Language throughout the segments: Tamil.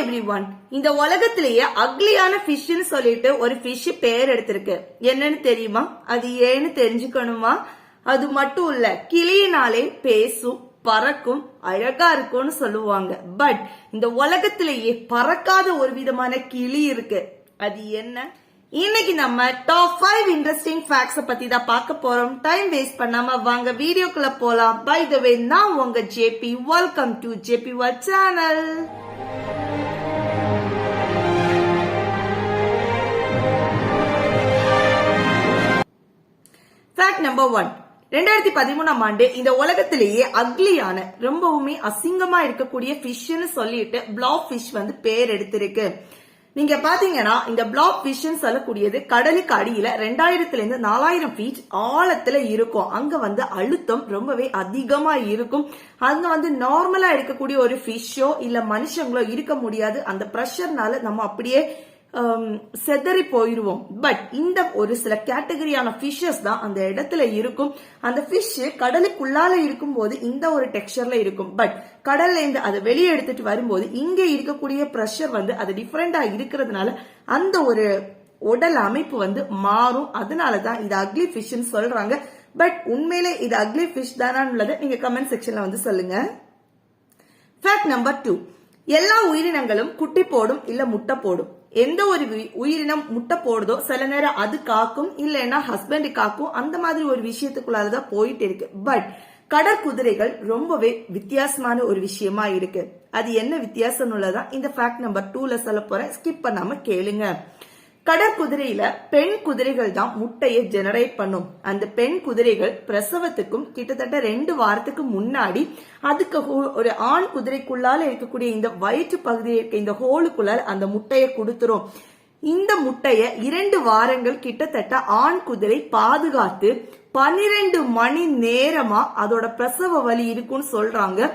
எவ்ரிவன். இந்த உலகத்திலேயே அக்லியான ஃபிஷ்னு சொல்லிட்டு ஒரு ஃபிஷ் பேர் எடுத்திருக்கு. என்னன்னு தெரியுமா? அது ஏன்னு தெரிஞ்சுக்கணுமா? அது மட்டும் இல்ல, கிளியினாலே பேசும், பறக்கும், அழகா இருக்கும்னு சொல்லுவாங்க. பட் இந்த உலகத்திலேயே பறக்காத ஒரு விதமான கிளி இருக்கு. அது என்ன? இன்னைக்கு நம்ம டாப் 5 இன்ட்ரெஸ்டிங் ஃபேக்ட்ஸ் பத்தி தான் பார்க்க போறோம். டைம் வேஸ்ட் பண்ணாம வாங்க வீடியோக்குள்ள போலாம். பை த வே, நான் உங்க JP. Welcome to JP world channel. Fact number 1. 2013ஆம் ஆண்டு இந்த உலகத்திலேயே அக்லியான, ரொம்பவுமே அசிங்கமா இருக்கக்கூடிய ஃபிஷ்னு சொல்லிட்டு பிளாப்ஃபிஷ் பேர் எடுத்திருக்கு. நீங்க பாத்தீங்கன்னா இந்த பிளாப்ஃபிஷ் சொல்லக்கூடியது கடலுக்கு அடியில 2000 இருந்து 4000 ஃபீட் ஆழத்துல இருக்கும். அங்க அழுத்தம் ரொம்பவே அதிகமா இருக்கும். அங்க நார்மலா இருக்கக்கூடிய ஒரு ஃபிஷ்ஷோ இல்ல மனுஷங்களோ இருக்க முடியாது. அந்த பிரஷர்னால நம்ம அப்படியே செதறி போயிருவோம். பட் இந்த ஒரு சில கேட்டகரியான ஃபிஷஸ் தான் அந்த இடத்துல இருக்கும். அந்த ஃபிஷ் கடலுக்குள்ளால இருக்கும் போது இந்த ஒரு டெக்ஸ்சர்ல இருக்கும். பட் கடல்ல இருந்து அதை வெளியே எடுத்துட்டு வரும்போது இங்க இருக்கக்கூடிய பிரஷர் அது டிஃபரெண்டா இருக்கிறதுனால அந்த ஒரு உடல் அமைப்பு மாறும். அதனாலதான் இது அக்லி ஃபிஷ்னு சொல்றாங்க. பட் உண்மையிலே இது அக்லி ஃபிஷ் தானான்னு நீங்க கமெண்ட் செக்ஷன்ல சொல்லுங்க. Fact number 2. எல்லா உயிரினங்களும் குட்டி போடும் இல்ல முட்டை போடும். எந்த ஒரு உயிரினம் முட்டை போடுதோ சில நேரம் அது காக்கும், இல்லைன்னா ஹஸ்பண்ட் காக்கும். அந்த மாதிரி ஒரு விஷயத்துக்குள்ளாலதான் போயிட்டு இருக்கு. பட் கடற்குதிரைகள் ரொம்பவே வித்தியாசமான ஒரு விஷயமா இருக்கு. அது என்ன வித்தியாசம் உள்ளதான் இந்த ஃபேக்ட் நம்பர் 2ல சொல்ல போறேன். ஸ்கிப் பண்ணாம கேளுங்க. கடற்குதிரையில பெண் குதிரைகள் தான் முட்டையை ஜெனரேட் பண்ணும். அந்த பெண் குதிரைகள் பிரசவத்துக்கும் கிட்டத்தட்ட 2 வாரத்துக்கு முன்னாடி அதுக்கு ஒரு ஆண் குதிரைக்குள்ளால இருக்கக்கூடிய இந்த வயிற்று பகுதியில் இருக்க இந்த ஹோலுக்குள்ளால அந்த முட்டையை கொடுத்துரும். இந்த முட்டைய 2 வாரங்கள் கிட்டத்தட்ட ஆண் குதிரை பாதுகாத்து 12 மணி நேரமா அதோட பிரசவ வலி இருக்குன்னு சொல்றாங்க.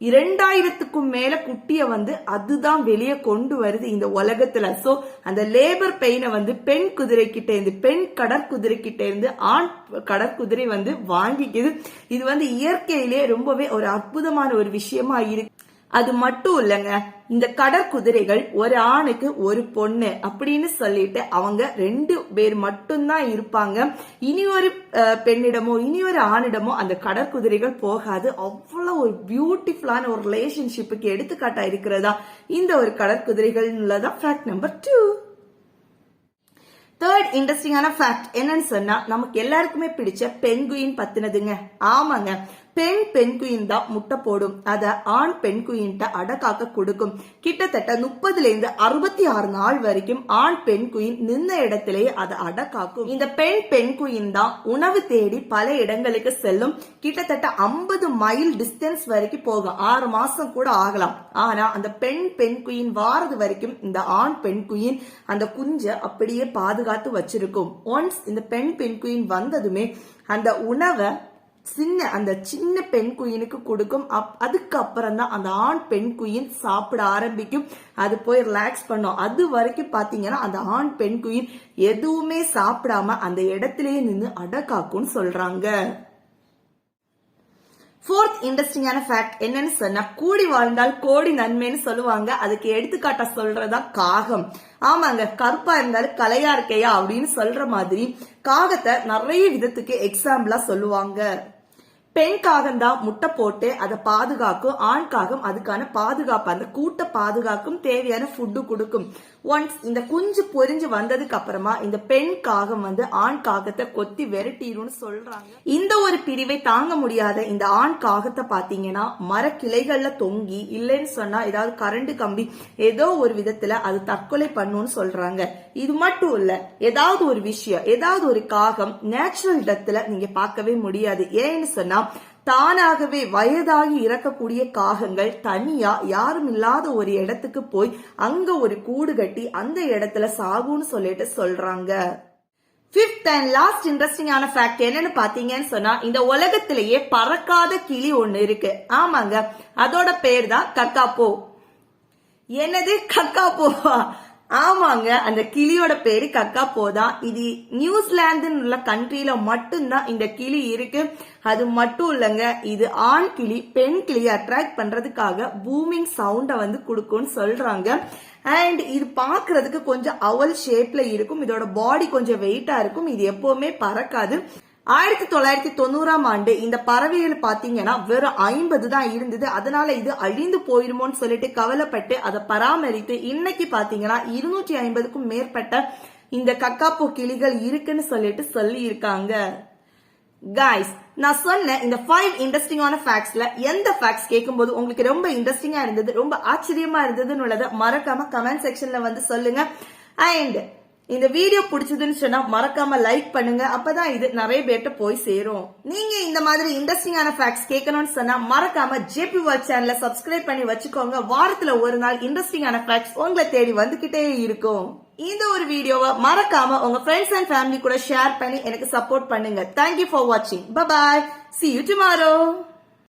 2000க்கும் மேல குட்டிய அதுதான் வெளியே கொண்டு வருது இந்த உலகத்துல. சோ அந்த லேபர் பெயினை பெண் குதிரை கிட்ட இருந்து, பெண் கடற்குதிரை கிட்ட இருந்து ஆண் கடற்குதிரை வாங்கிக்குது. இது இயற்கையிலே ரொம்பவே ஒரு அற்புதமான ஒரு விஷயமா இருக்கு. அது மட்டும் இல்லங்க, இந்த கடற்குதிரைகள் ஒரு ஆணுக்கு ஒரு பொண்ணு அப்படின்னு சொல்லிட்டு அவங்க 2 பேர் மட்டும்தான் இருப்பாங்க. இனி ஒரு பெண்ணிடமோ இனி ஒரு ஆணிடமோ அந்த கடற்குதிரைகள் போகாது. அவ்வளவு ஒரு பியூட்டிஃபுல்லான ஒரு ரிலேஷன்ஷிப்புக்கு எடுத்துக்காட்டா இருக்கிறதா இந்த ஒரு கடற்குதிரைகள் உள்ளதான் ஃபேக்ட் நம்பர் 2. தேர்ட் இன்ட்ரெஸ்டிங்கான ஃபேக்ட் என்னன்னு சொன்னா, நமக்கு எல்லாருக்குமே பிடிச்ச பென்குயின் பத்தினதுங்க. ஆமாங்க, பென்குயின் தான் முட்டை போடும். அத ஆண் பென்குயின்ட்ட அடக்காக்க கொடுக்கும். கிட்டத்தட்ட 30ல இருந்து 66 நாள் வரைக்கும் ஆண் பென்குயின் நின்ன இடத்திலேயே அதை அடக்காக்கும். இந்த பென்குயின் தான் உணவு தேடி பல இடங்களுக்கு செல்லும். கிட்டத்தட்ட 50 மைல் டிஸ்டன்ஸ் வரைக்கும் போகும். 6 மாசம் கூட ஆகலாம். ஆனா அந்த பென்குயின் வாரது வரைக்கும் இந்த ஆண் பென்குயின் அந்த குஞ்ச அப்படியே பாதுகாத்து வச்சிருக்கும். ஒன்ஸ் இந்த பென்குயின் வந்ததுமே அந்த உணவை அந்த சின்ன பெண் குயினுக்கு கொடுக்கும். அதுக்கப்புறம் தான் அந்த ஆண் பெண் குயின் சாப்பிட ஆரம்பிக்கும். அது போய் ரிலாக்ஸ் பண்ணும். அது வரைக்கும் பாத்தீங்கன்னா அந்த ஆண் பெண் குயின் எதுவுமே சாப்பிடாம அந்த இடத்திலேயே நின்று அடக்காக்கும்னு சொல்றாங்க. ஃபோர்த் இன்ட்ரெஸ்டிங்கான ஃபேக்ட் என்னன்னு சொன்னா, கூடி வாழ்ந்தால் கோடி நன்மைன்னு சொல்லுவாங்க. அதுக்கு எடுத்துக்காட்டா சொல்றதா காகம். ஆமாங்க, கருப்பா இருந்தாலும் கலையா இருக்கையா அப்படின்னு சொல்ற மாதிரி காகத்தை நிறைய விதத்துக்கு எக்ஸாம்பிளா சொல்லுவாங்க. பெண் காகம் தான் முட்டை போட்டு அதை பாதுகாக்கும். ஆண் காகம் அதுக்கான பாதுகாப்பு, அந்த கூட்ட பாதுகாக்கும், தேவையான ஃபுட்டு கொடுக்கும். ஒன்ஸ் இந்த குஞ்சு பொரிஞ்சு வந்ததுக்கு அப்புறமா இந்த பெண் காகம் ஆண் காகத்தை கொத்தி விரட்டிடும்னு சொல்றாங்க. இந்த ஒரு பிரிவை தாங்க முடியாத இந்த ஆண் காகத்தை பாத்தீங்கன்னா மரக்கிளைகள்ல தொங்கி, இல்லைன்னு சொன்னா ஏதாவது கரண்ட் கம்பி ஏதோ ஒரு விதத்துல அது தற்கொலை பண்ணும்னு சொல்றாங்க. இது மட்டும் இல்ல, ஏதாவது ஒரு விஷயம், ஏதாவது ஒரு காகம் நேச்சுரல் டெத்ல நீங்க பார்க்கவே முடியாது. ஏன்னு சொன்னா தானாகவே வயதாகி இறக்கக்கூடிய காகங்கள் தனியா யாரும் இல்லாத ஒரு இடத்துக்கு போய் அங்க ஒரு கூடு கட்டி அந்த இடத்துல சாகுன்னு சொல்லிட்டு சொல்றாங்க. ஃபிஃப்த் அண்ட் லாஸ்ட் இன்ட்ரெஸ்டிங்கான ஃபேக்ட் என்னன்னு பாத்தீங்கன்னு சொன்னா, இந்த உலகத்திலேயே பறக்காத கிளி ஒண்ணு இருக்கு. ஆமாங்க, அதோட பேர் தான் கக்காப்போ. என்னது கக்காப்போவா? ஆமாங்க, அந்த கிளியோட பேரு கக்காப்போ தான். இது நியூசிலாந்துன்னு உள்ள கண்ட்ரியில மட்டும்தான் இந்த கிளி இருக்கு. அது மட்டும் இல்லங்க, இது ஆண் கிளி பெண் கிளியை அட்ராக்ட் பண்றதுக்காக பூமிங் சவுண்ட வந்து கொடுக்கும்னு சொல்றாங்க. அண்ட் இது பாக்குறதுக்கு கொஞ்சம் அவல் ஷேப்ல இருக்கும். இதோட பாடி கொஞ்சம் வெயிட்டா இருக்கும். இது எப்பவுமே பறக்காது. 1990ஆம் ஆண்டு இந்த பறவைகள் பாத்தீங்கன்னா வெறும் 50 தான் இருந்தது. அதனால இது அழிந்து போயிருமோன்னு சொல்லிட்டு கவலைப்பட்டு அதை பராமரித்து இன்னைக்கு பாத்தீங்கன்னா 250க்கும் மேற்பட்ட இந்த கக்காப்போ கிளிகள் இருக்குன்னு சொல்லிட்டு சொல்லி இருக்காங்க. கைஸ், நான் சொன்ன இந்த 5 இன்ட்ரெஸ்டிங்கான ஃபேக்ட்ஸ்ல எந்த ஃபேக்ட்ஸ் கேட்கும்போது உங்களுக்கு ரொம்ப இன்ட்ரெஸ்டிங்கா இருந்தது, ரொம்ப ஆச்சரியமா இருந்ததுன்னு உள்ளதை மறக்காம கமெண்ட் செக்ஷன்ல வந்து சொல்லுங்க. அண்ட் இந்த வீடியோ பிடிச்சதுன்னு சொன்னா மறக்காம லைக் பண்ணுங்க. அப்பதான் இது நிறைய பேர்ட்ட போய் சேரும். நீங்க இந்த மாதிரி இன்ட்ரெஸ்டிங்கான ஃபேக்ட்ஸ் கேட்கணும்னு சொன்னா மறக்காம ஜேபி வேர்ல்ட் சேனலை சப்ஸ்கிரைப் பண்ணி வச்சுக்கோங்க. வாரத்துல ஒரு நாள் இன்ட்ரெஸ்டிங்கான ஃபேக்ட்ஸ் உங்களை தேடி வந்துகிட்டே இருக்கும். இந்த ஒரு வீடியோவை மறக்காம உங்க ஃப்ரெண்ட்ஸ் அண்ட் ஃபேமிலி கூட ஷேர் பண்ணி எனக்கு சப்போர்ட் பண்ணுங்க. தேங்க்யூ ஃபார் வாட்சிங். பை. See you tomorrow.